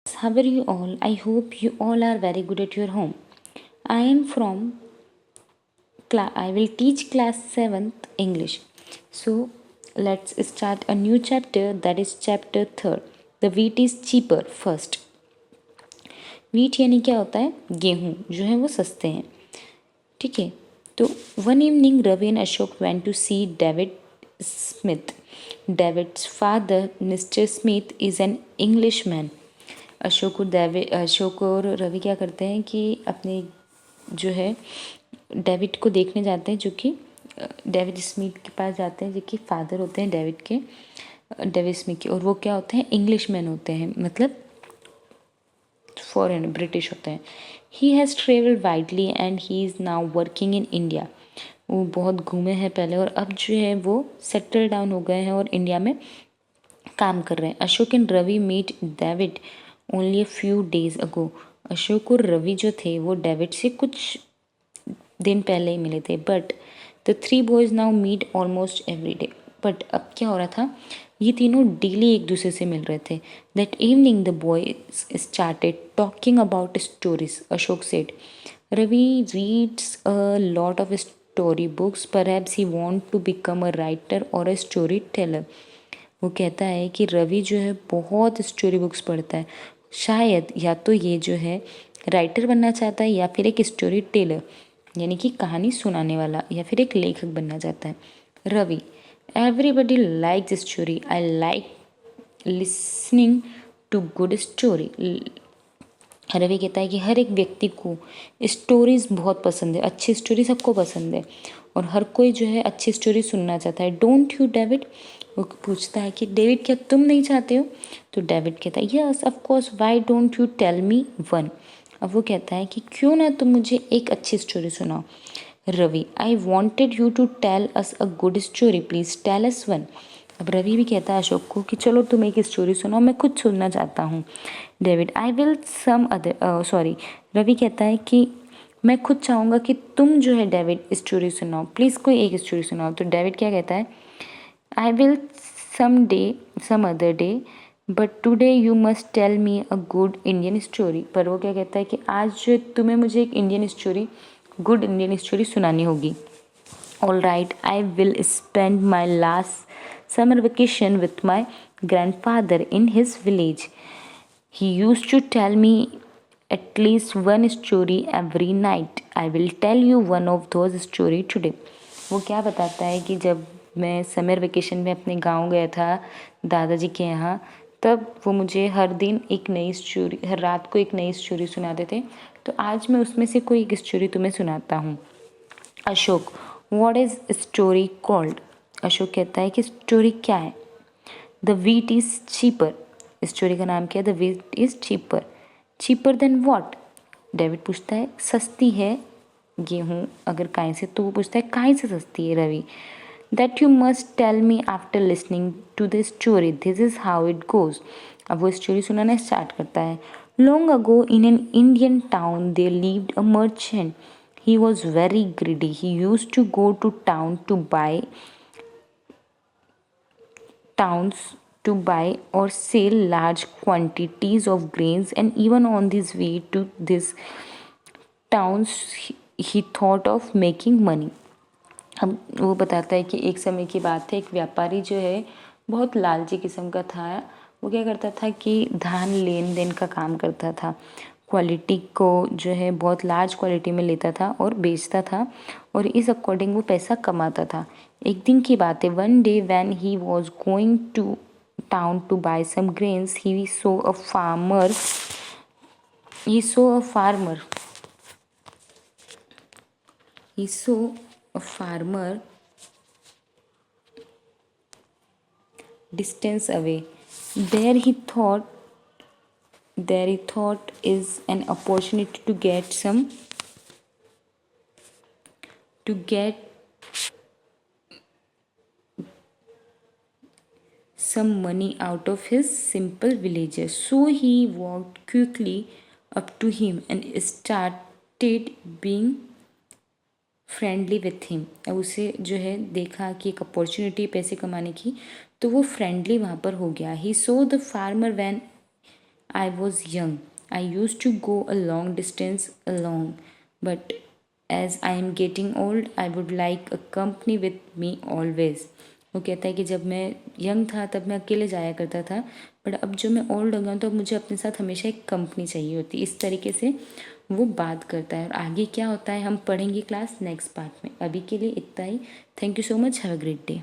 How are you all? I hope you all are very good at your home. I am from I will teach class 7th English. So let's start a new chapter, that is chapter 3rd. The wheat is cheaper first. Wheat यानी क्या होता है? गेहूँ जो है वो सस्ते हैं. ठीक है. तो one evening Ravi and Ashok went to see David Smith. David's father, Mr. Smith, is an Englishman. Ashok और रवि क्या करते हैं कि अपने जो है डेविड को देखने जाते हैं, जो कि डेविड स्मिथ के पास जाते हैं, जो कि फादर होते हैं डेविड स्मिथ के. और वो क्या होते हैं? इंग्लिशमैन होते हैं, मतलब फॉरेन ब्रिटिश होते हैं. He has travelled widely and he is now working in India. वो बहुत घूमे हैं पहले और अब जो है वो सेटल डाउन हो गए हैं और इंडिया में काम कर रहे हैं. Ashok and Ravi meet David only a few days ago. Ashok और रवि जो थे वो डेविड से कुछ दिन पहले ही मिले थे. But the three boys now meet almost every day. But अब क्या हो रहा था? ये तीनों डेली एक दूसरे से मिल रहे थे. That evening the boys started talking about stories. Ashok said, Ravi reads a lot of story books, perhaps he want to become a writer और अ स्टोरी टेलर. वो कहता है कि रवि जो है बहुत स्टोरी बुक्स पढ़ता है, शायद या तो ये जो है राइटर बनना चाहता है या फिर एक स्टोरी टेलर यानी कि कहानी सुनाने वाला या फिर एक लेखक बनना चाहता है. Ravi, everybody likes story, I like listening to good story. Ravi कहता है कि हर एक व्यक्ति को स्टोरीज बहुत पसंद है, अच्छी स्टोरी सबको पसंद है और हर कोई जो है अच्छी स्टोरी सुनना चाहता है. Don't you David? वो पूछता है कि डेविड क्या तुम नहीं चाहते हो? तो डेविड कहता है yes of course, why don't you tell me one. अब वो कहता है कि क्यों ना तुम मुझे एक अच्छी स्टोरी सुनाओ. Ravi, I wanted you to tell us a good story, please tell us one. अब रवि भी कहता है अशोक को कि चलो तुम एक स्टोरी सुनाओ, मैं खुद सुनना चाहता हूँ. David, I will some other sorry. Ravi कहता है कि मैं खुद चाहूँगा कि तुम जो है डेविड स्टोरी सुनाओ, प्लीज़ कोई एक स्टोरी सुनाओ. तो डेविड क्या कहता है? I will some other day, but today you must tell me a good Indian story. पर वो क्या कहता है कि आज तुम्हें मुझे एक गुड इंडियन स्टोरी सुनानी होगी. All right, I will spend my last summer vacation with my grandfather in his village. He used to tell me at least one story every night. I will tell you one of those story today. वो क्या बताता है कि जब मैं summer vacation में अपने गांव गया था दादाजी के यहाँ, तब वो मुझे हर दिन एक नई स्टोरी, हर रात को एक नई स्टोरी सुनाते थे. तो आज मैं उसमें से कोई एक स्टोरी तुम्हें सुनाता हूँ. Ashok, what is story called? Ashok कहता है कि स्टोरी क्या है? The wheat is cheaper. Story का नाम क्या है? The wheat is cheaper. Cheaper than what? David पूछता है. सस्ती है गेहूँ अगर काय से, तो वो पूछता है काय से सस्ती है Ravi. That you must tell me after listening to the story, this is how it goes. अब वो स्टोरी सुनाना स्टार्ट करता है. Long ago in an Indian town there lived a merchant. He was very greedy. He used to go to town to buy towns to buy or sell large quantities of grains, and even on his way to these towns he thought of making money. अब वो बताता है कि एक समय की बात है, एक व्यापारी जो है बहुत लालची किस्म का था. वो क्या करता था कि धान लेन देन का काम करता था, क्वालिटी को जो है बहुत लार्ज क्वालिटी में लेता था और बेचता था और इस अकॉर्डिंग वो पैसा कमाता था. एक दिन की बात है. One day when he was going to town to buy some grains he saw a farmer he saw a farmer distance away. There he thought is an opportunity to get some money out of his simple villager. So he walked quickly up to him and started being friendly with him. अब उसे जो है देखा कि एक opportunity पैसे कमाने की, तो वो फ्रेंडली वहाँ पर हो गया. He saw the farmer when I was young, I used to go a long distance alone, but as I am getting old, I would like a company with me always. वो कहता है कि जब मैं यंग था तब मैं अकेले जाया करता था, बट अब जो मैं ओल्ड हो गया हूँ तो अब मुझे अपने साथ हमेशा एक कंपनी चाहिए होती है। इस तरीके से वो बात करता है। और आगे क्या होता है हम पढ़ेंगे क्लास नेक्स्ट पार्ट में। अभी के लिए इतना ही। Thank you so much. Have a great day.